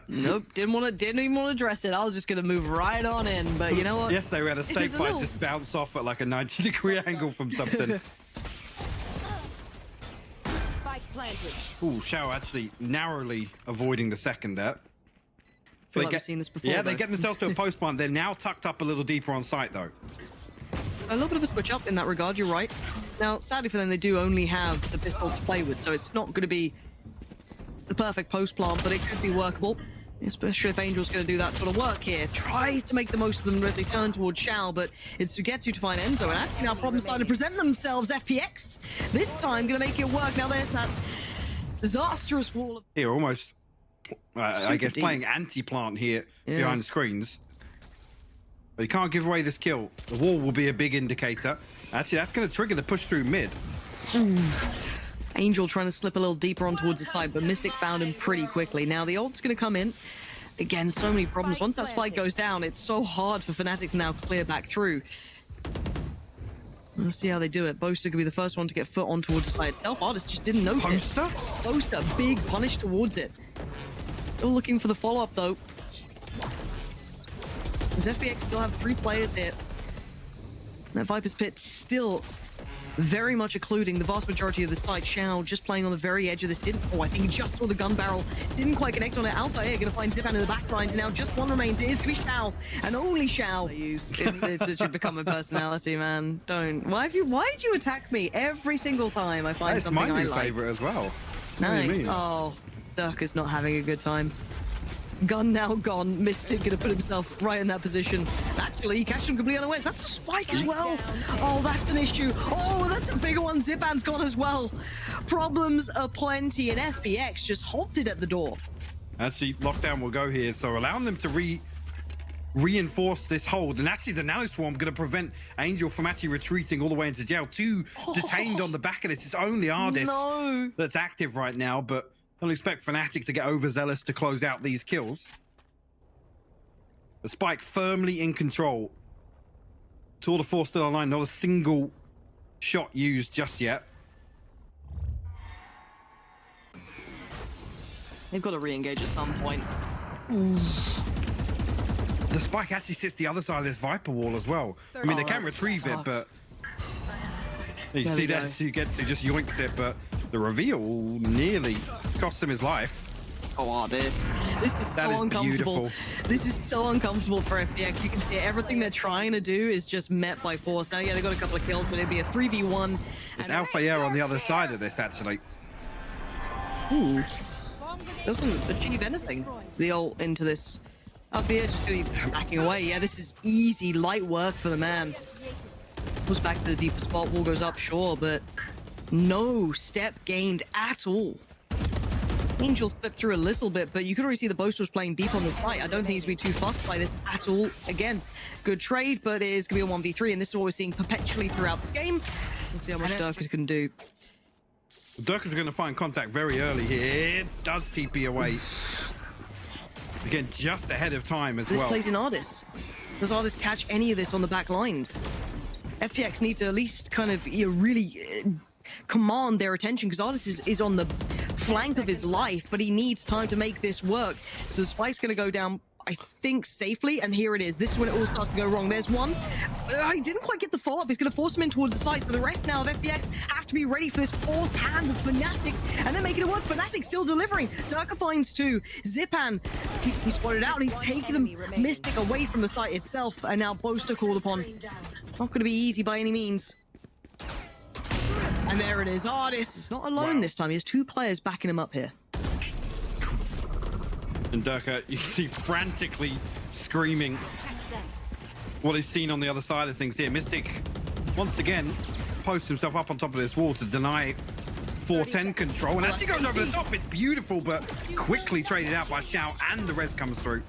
S1: Nope, didn't even want to address it. I was just gonna move right on in, but you know what?
S2: yes, they had a stake fight just bounce off at like a 90-degree angle from something.
S3: Spike planted.
S2: Ooh, Shao actually narrowly avoiding the second there.
S1: I feel like we've seen this before.
S2: Yeah, they
S1: though.
S2: get themselves to a post plant. They're now tucked up a little deeper on site, though.
S1: A little bit of a switch up in that regard, you're right. Now, sadly for them, they do only have the pistols to play with, so it's not going to be the perfect post plant, but it could be workable. Especially if Angel's going to do that sort of work here. Tries to make the most of them as they turn towards Shao, but it's SUYGETSU to find Enzo. And actually now problems starting to present themselves. FPX this time going to make it work. Now there's that disastrous wall of...
S2: Here, almost, I guess,
S1: deep.
S2: playing anti-plant here behind the screens. But you can't give away this kill. The wall will be a big indicator. Actually, that's going to trigger the push through mid.
S1: Angel trying to slip a little deeper on towards the side, but Mistic found him pretty quickly. Now the ult's going to come in. Again, so many problems. Once that spike goes down, it's so hard for Fnatic to now clear back through. Let's see how they do it. Boaster could be the first one to get foot on towards the side itself. ardiis just didn't notice. Boaster, big punish towards it. Still looking for the follow-up though. Does FPX still have 3 players there? That Viper's Pit still very much occluding the vast majority of the site. Shao just playing on the very edge of this. I think he just saw the gun barrel. Didn't quite connect on it. Alfajer going to find Zyppan in the back lines. Now just one remains. It is going to be Shao, and only Shao. It should become a personality, man. Don't. Why did you attack me every single time I find something I like?
S2: That's my new favorite as well.
S1: Nice. Oh, Derke's not having a good time. Gun now gone. Mistic gonna put himself right in that position. Actually, he catches him completely unawares. That's a spike as well. Oh, that's an issue. Oh, that's a bigger one. Zyppan's gone as well. Problems aplenty, and FPX just halted at the door.
S2: Actually, lockdown will go here, so allowing them to reinforce this hold. And actually, the Nano Swarm going to prevent Angel from actually retreating all the way into jail. 2 detained on the back of this. It's only ardiis that's active right now, but don't expect Fnatic to get overzealous to close out these kills. The spike firmly in control. Tour de force still online. Not a single shot used just yet.
S1: They've got to re-engage at some point.
S2: The spike actually sits the other side of this Viper wall as well. I mean, they can retrieve it, but you see that SUYGETSU just yoinks it, but the reveal nearly cost him his life.
S1: Oh, ardiis. This is so uncomfortable.
S2: Beautiful.
S1: This is so uncomfortable for FPX. You can see everything they're trying to do is just met by force. Now, yeah, they got a couple of kills, but it'd be a 3v1.
S2: There's Alfajer on the other side of this, actually.
S1: Ooh. Doesn't achieve anything. The ult into this. Alfajer just gonna be backing away. Yeah, this is easy, light work for the man. Pulls back to the deeper spot. Wall goes up, sure, but no step gained at all. Angel slipped through a little bit, but you could already see the Boaster was playing deep on the fight. I don't think he's going to be too fast by this at all. Again, good trade, but it is going to be a 1v3, and this is what we're seeing perpetually throughout the game. We'll see how much Derke can do.
S2: Derke's going to find contact very early here. It does TP away. Again, just ahead of time as well.
S1: This plays in ardiis. Does ardiis catch any of this on the back lines? FPX need to at least kind of really command their attention, because ardiis is on the flank of his life, but he needs time to make this work. So the spike's going to go down, I think, safely, and here it is. This is when it all starts to go wrong. There's one. He didn't quite get the follow-up. He's going to force him in towards the side. So the rest now of FPX have to be ready for this forced hand of Fnatic, and then making it work. Fnatic still delivering. Derke finds 2. Zyppan, he's spotted out, and he's taken him, Mistic, away from the site itself, and now Boaster called upon. Not going to be easy by any means. And there it is, ardiis. Not alone this time. He has 2 players backing him up here.
S2: And Derke, you see frantically screaming what is seen on the other side of things here. Mistic, once again, posts himself up on top of this wall to deny 410 control, and actually goes over the top. It's beautiful, but quickly traded out by Shao, and the res comes through.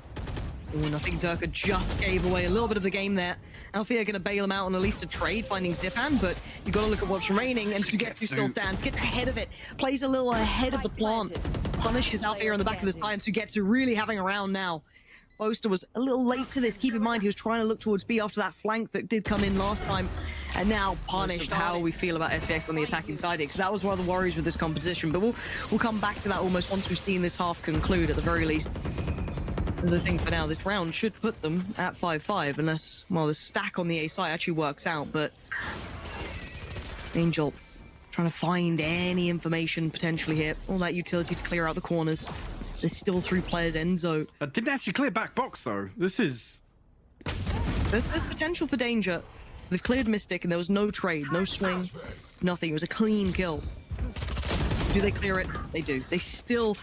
S1: Ooh, and I think Derke just gave away a little bit of the game there. Alfia are going to bail him out on at least a trade, finding Zyppan, but you've got to look at what's remaining, and SUYGETSU still stands, gets ahead of it, plays a little ahead of the plant, punishes Alfia on the back of his tie, and SUYGETSU really having a round now. Boaster was a little late to this. Keep in mind, he was trying to look towards B after that flank that did come in last time, and now punished. How we feel about FPX on the attacking side here, because that was one of the worries with this competition, but we'll come back to that almost once we've seen this half conclude at the very least. As I think for now, this round should put them at 5-5, unless, well, the stack on the A side actually works out, but Angel trying to find any information potentially here. All that utility to clear out the corners. There's still 3 players. Enzo.
S2: Didn't actually clear back box, though. This is...
S1: There's potential for danger. They've cleared Mistic, and there was no trade, no swing, nothing. It was a clean kill. Do they clear it? They do. They still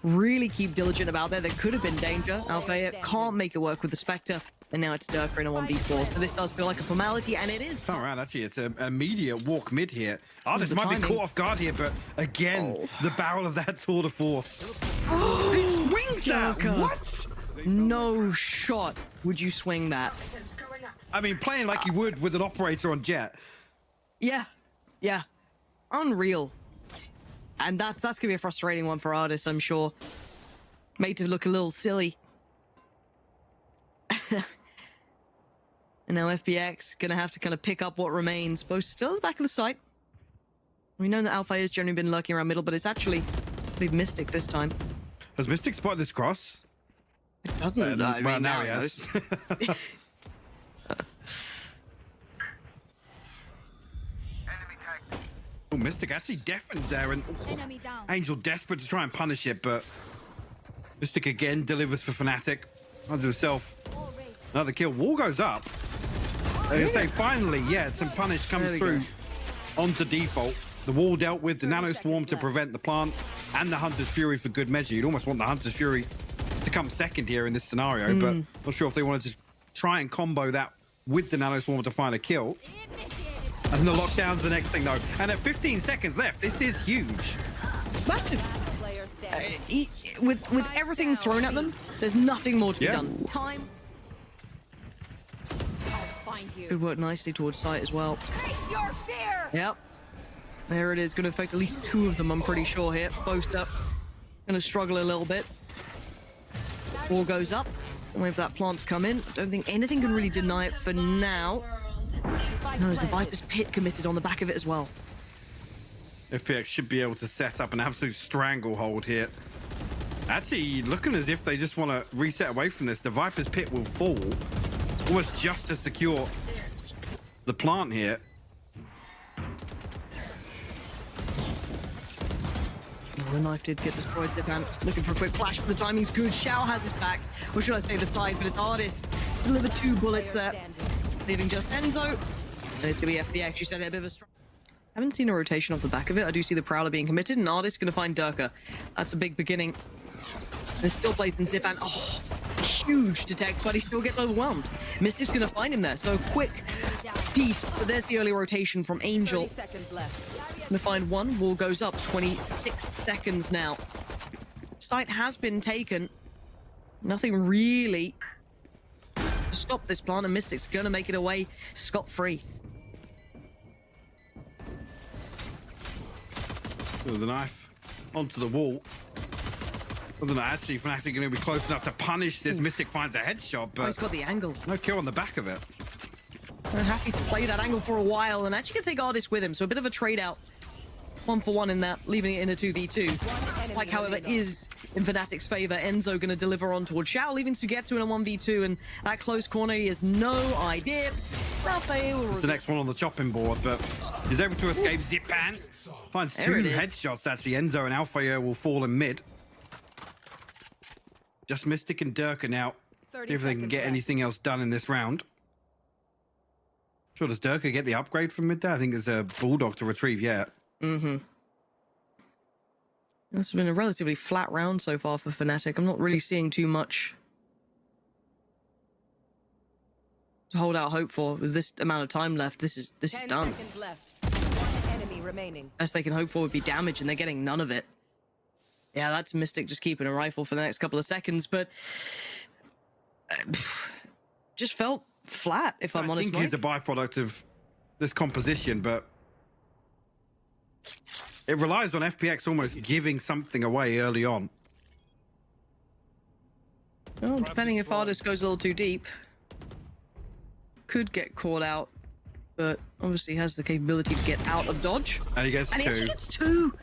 S1: really keep diligent about there. There could have been danger. Alfajer can't make it work with the Spectre, and now it's Derke in a 1v4. So this does feel like a formality, and it is.
S2: It's all right, actually. It's an immediate walk mid here. Ardiis might be caught off guard here, but again, the barrel of that tour de force. He swings that! What?
S1: No shot would you swing that.
S2: I mean, playing like you would with an operator on Jet.
S1: Yeah. Unreal. And that's gonna be a frustrating one for Ardiis, I'm sure. Made to look a little silly. And now FPX gonna have to kind of pick up what remains. Both still at the back of the site. We know that Alpha has generally been lurking around middle, but it's actually, I believe, Mistic this time.
S2: Has Mistic spotted this cross?
S1: It doesn't. I mean,
S2: well, now he has. Oh, Mistic actually deafened there, and Angel desperate to try and punish it, but Mistic again delivers for Fnatic. Finds himself another kill. Wall goes up. They say finally, yeah, some punish comes through onto default. The wall dealt with, the nano swarm to prevent the plant, and the Hunter's Fury for good measure. You'd almost want the Hunter's Fury to come second here in this scenario, but not sure if they want to just try and combo that with the nano swarm to find a kill. And the lockdown's the next thing, though. And at 15 seconds left, this is huge.
S1: It's massive. With everything thrown at them, there's nothing more to be done. Time. Could work nicely towards site as well.
S3: Face your fear.
S1: Yep. There it is. Going to affect at least 2 of them, I'm pretty sure here. Boaster going to struggle a little bit. Wall goes up. Wait for that plant to come in. Don't think anything can really deny it for now. No, there's the Viper's Pit committed on the back of it as well.
S2: FPX should be able to set up an absolute stranglehold here. Actually, looking as if they just want to reset away from this. The Viper's Pit will fall almost just to secure the plant here.
S1: The knife did get destroyed. Zyppan looking for a quick flash, but the timing's good. Shao has his back. Or should I say the side, but it's ardiis. Deliver 2 bullets there. Leaving just Enzo. And it's going to be FPX. You said it a bit of a strong. I haven't seen a rotation off the back of it. I do see the Prowler being committed, and ardiis going to find Derke. That's a big beginning. There's still placing Zyppan. Oh, huge detect, but he still gets overwhelmed. Mistic's going to find him there. So quick piece. But there's the early rotation from Angel.
S3: 30 seconds left.
S1: Going to find one. Wall goes up. 26 seconds now. Site has been taken. Nothing really to stop this plant, and Mistic's going to make it away scot-free.
S2: With the knife onto the wall. Other than that, actually, Fnatic going to be close enough to punish this. Mistic finds a headshot, but
S1: he's got the angle.
S2: No kill on the back of it.
S1: They're happy to play that angle for a while, and actually can take ardiis with him. So a bit of a trade out. 1-for-1 in that, leaving it in a 2v2. Like, however, is in Fnatic's favor. Enzo going to deliver on towards Shao, leaving SUYGETSU in a 1v2, and that close corner, he has no idea.
S2: It's the next one on the chopping board, but he's able to escape. Zyppan finds 2 headshots, actually. Enzo and Alfajer will fall in mid. Just Mistic and Derke now. If they can get anything else done in this round. Sure, does Derke get the upgrade from mid there? I think there's a Bulldog to retrieve yet.
S1: This has been a relatively flat round so far for Fnatic. I'm not really seeing too much to hold out hope for. With this amount of time left, this is
S3: 10
S1: done.
S3: seconds left. One enemy remaining.
S1: Best they can hope for would be damage, and they're getting none of it. Yeah, that's Mistic just keeping a rifle for the next couple of seconds, but just felt flat, if I'm honest.
S2: I think he's a byproduct of this composition, but it relies on FPX almost giving something away early on.
S1: Well, depending if ardiis goes a little too deep, could get caught out, but obviously has the capability to get out of dodge.
S2: And he gets
S1: And he actually
S2: two.
S1: gets two.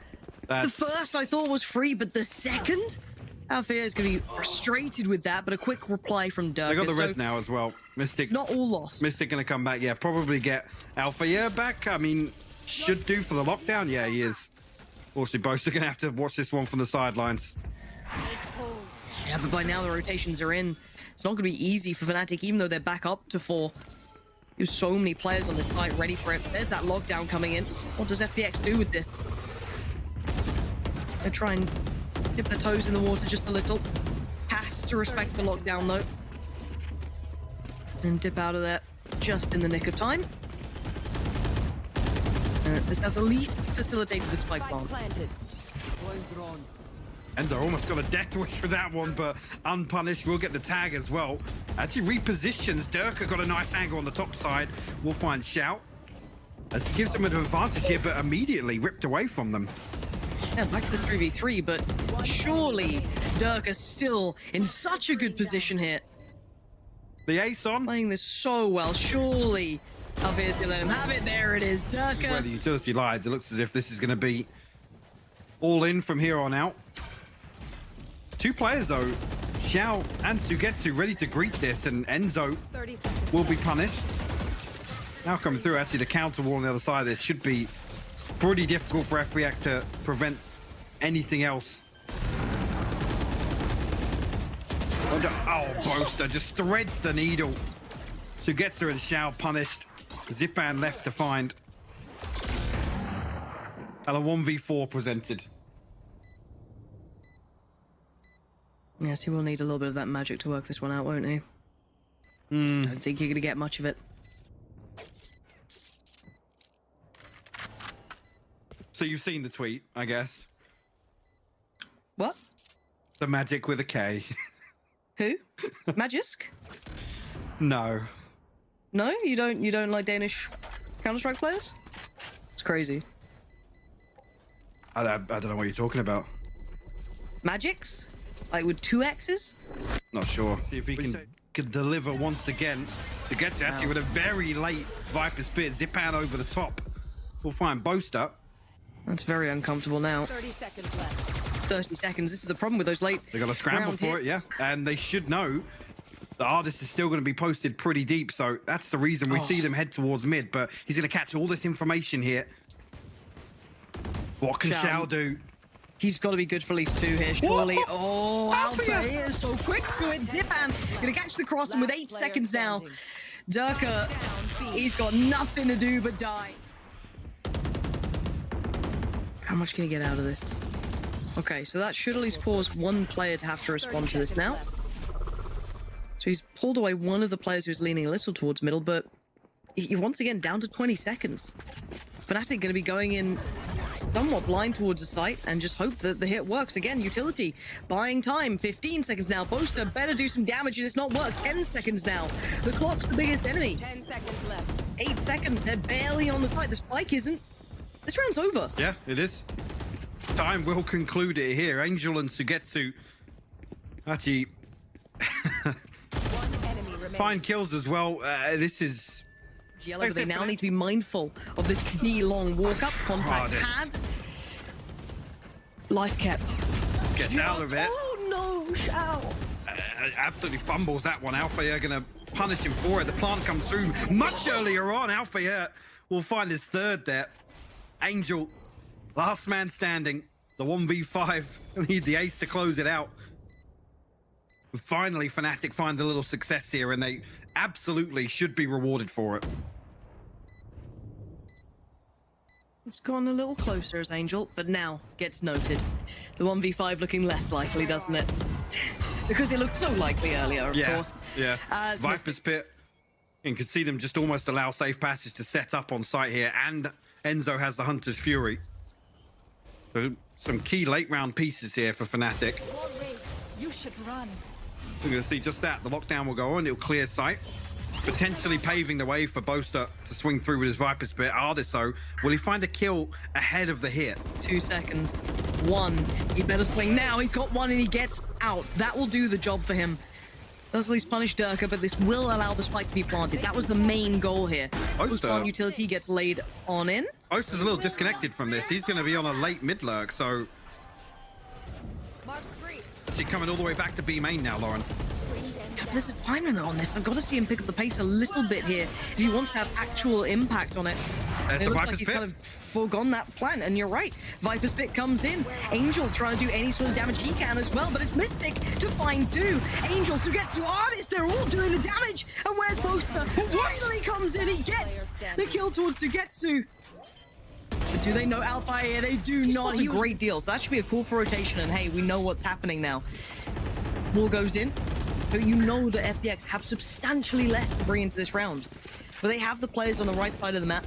S2: That's...
S1: The first I thought was free, but the second? Alfajer is going to be frustrated with that, but a quick reply from Derke.
S2: They got the res
S1: so
S2: now as well. Mistic.
S1: it's not all lost.
S2: Mistic going to come back. Yeah, probably get Alfajer back. I mean, should do for the lockdown. Yeah, he is. Also, Boaster going to have to watch this one from the sidelines.
S1: Yeah, but by now the rotations are in. It's not going to be easy for Fnatic, even though they're back up to 4. There's so many players on this site ready for it. There's that lockdown coming in. What does FPX do with this? They try and dip their toes in the water just a little. Has to respect the lockdown though. And dip out of there just in the nick of time. This has the least facilitated the spike bomb.
S3: Planted.
S4: Deploying drone.
S2: Enzo almost got a death wish for that one, but unpunished. Will get the tag as well. Actually repositions. Derke got a nice angle on the top side. We'll find Shao. As he gives them an advantage here, but immediately ripped away from them.
S1: Yeah, back to this 3v3, but surely Derke is still in such a good position here.
S2: The ace on.
S1: Playing this so well. Surely Alfajer's gonna let him have it. There it is. Derke.
S2: Where the utility lies, it looks as if this is going to be all in from here on out. 2 players though, Shao and SUYGETSU ready to greet this, and Enzo
S3: 30 seconds.
S2: will be punished. Now coming through, actually the counter wall on the other side of this should be pretty difficult for FPX to prevent anything else. Oh, Boaster just threads the needle. SUYGETSU and Shao punished. Zyppan left to find. And a 1v4 presented.
S1: Yes, he will need a little bit of that magic to work this one out, won't he? I don't think you're going to get much of it.
S2: So you've seen the tweet, I guess.
S1: What?
S2: The magic with a K.
S1: Who? Magisk?
S2: No.
S1: No, you don't like Danish Counter-Strike players? It's crazy.
S2: I don't know what you're talking about.
S1: Magics? Like with 2 X's?
S2: Not sure. See if he can deliver once again. To get to actually with a very late Viper Spear. Zyppan over the top. We'll find Boaster.
S1: That's very uncomfortable now.
S3: 30 seconds left.
S1: 30 seconds. This is the problem with those late
S2: They got to scramble
S1: round
S2: for it, yeah.
S1: hits.
S2: And they should know the ardiis is still going to be posted pretty deep. So that's the reason we see them head towards mid. But he's going to catch all this information here. What can Shao do?
S1: He's got to be good for at least 2 here, surely.
S2: What?
S1: Oh,
S2: Alfajer!
S1: Alfajer is so quick to it. Zyppan gonna catch the cross, and with 8 seconds now, Derke, he's got nothing to do but die. How much can he get out of this? Okay, so that should at least cause one player to have to respond to this now. So he's pulled away one of the players who's leaning a little towards middle, but he once again down to 20 seconds. Fnatic going to be going in somewhat blind towards the site and just hope that the hit works. Again, utility buying time. 15 seconds now. Boaster better do some damage. It's not worked. 10 seconds now. The clock's the biggest enemy.
S3: 10 seconds left.
S1: 8 seconds. They're barely on the site. The spike isn't. This round's over.
S2: Yeah, it is. Time will conclude it here. Angel and SUYGETSU actually
S3: One enemy remaining.
S2: find kills as well. This is
S1: Yellow, but they now need to be mindful of this B-long walk-up. Contact had. Life kept.
S2: Gets out of it.
S1: Oh no, Shao.
S2: Absolutely fumbles that one. Alfajer gonna punish him for it. The plant comes through much earlier on. Alfajer will find his 3rd there. Angel, last man standing. The 1v5. Need the ace to close it out. Finally, Fnatic find a little success here, and they absolutely should be rewarded for it.
S1: It's gone a little closer as Angel, but now gets noted. The 1v5 looking less likely, doesn't it? Because it looked so likely earlier, of course.
S2: Yeah. Viper's Pit. You can see them just almost allow safe passage to set up on site here, and Enzo has the Hunter's Fury. So some key late round pieces here for Fnatic.
S3: You should run.
S2: We're going to see just that. The lockdown will go on. It'll clear sight, potentially paving the way for Boaster to swing through with his Viper Spit. Ardiis, though, will he find a kill ahead of the hit?
S1: 2 seconds. 1. He better swing now. He's got 1 and he gets out. That will do the job for him. Does at least punish Derke, but this will allow the spike to be planted. That was the main goal here. Post-plant utility gets laid on in.
S2: Boaster's a little disconnected from this. He's going to be on a late mid lurk, so...
S3: Mark 3.
S2: Is he coming all the way back to B main now, Lauren?
S1: There's a time limit on this. I've got to see him pick up the pace a little bit here if he wants to have actual impact on it.
S2: There's
S1: It
S2: the
S1: looks
S2: Viper
S1: like he's
S2: Spit.
S1: kind of foregone that plan, and you're right. Viper Spit comes in. Angel trying to do any sort of damage he can as well, but it's Mistic to find 2. Angel, SUYGETSU, ardiis, they're all doing the damage. And where's Boaster? Finally comes in, he gets the kill towards SUYGETSU. But do they know Alfajer? They do not. He was a great deal, so that should be a call for rotation, and hey, we know what's happening now. Wall goes in. But you know that FPX have substantially less to bring into this round. But they have the players on the right side of the map.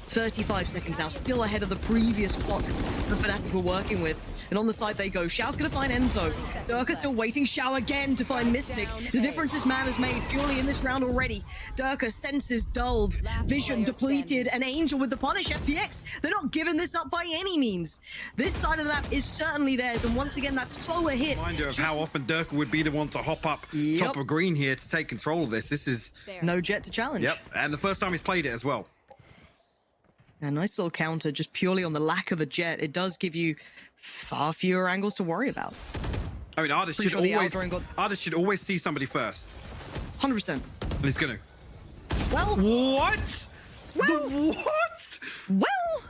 S1: 35 seconds now, still ahead of the previous clock the Fnatic were working with. And on the side they go. Shao's gonna find Enzo. Derke still waiting. Shao again to find Mistic. The difference this man has made purely in this round already. Derke, senses dulled, vision depleted, and Angel with the punish. FPX, they're not giving this up by any means. This side of the map is certainly theirs, and once again, that slower hit.
S2: Reminder of how often Derke would be the one to hop up top of green here to take control of this. This is...
S1: No jet to challenge.
S2: Yep, and the first time he's played it as well.
S1: A nice little counter just purely on the lack of a jet. It does give you far fewer angles to worry about.
S2: I mean, ardiis
S1: Pretty
S2: should,
S1: sure the
S2: always,
S1: Aldrin got-
S2: ardiis should always see somebody first.
S1: 100%.
S2: And he's going to.
S1: Well,
S2: What?
S1: Well-
S2: What?
S1: well,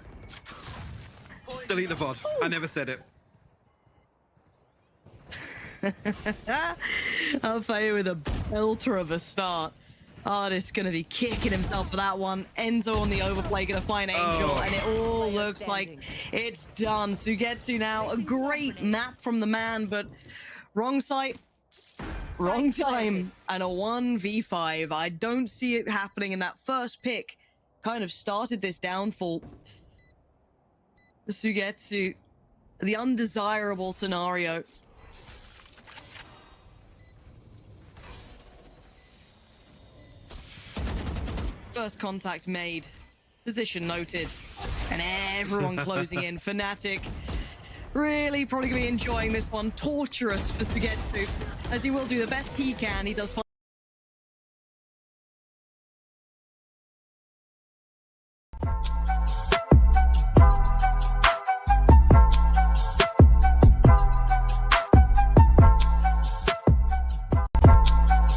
S2: Delete the VOD. I never said it.
S1: Alfajer with a belter of a start. Ardiis gonna be kicking himself for that one. Enzo on the overplay gonna find Angel, and it all looks like it's done. SUYGETSU now, a great map from the man, but wrong site, wrong time, and a 1v5. I don't see it happening, and that first pick kind of started this downfall. The SUYGETSU, the undesirable scenario. First contact made, position noted, and everyone closing in. Fnatic really probably going to be enjoying this one. Torturous for SUYGETSU, as he will do the best he can. He does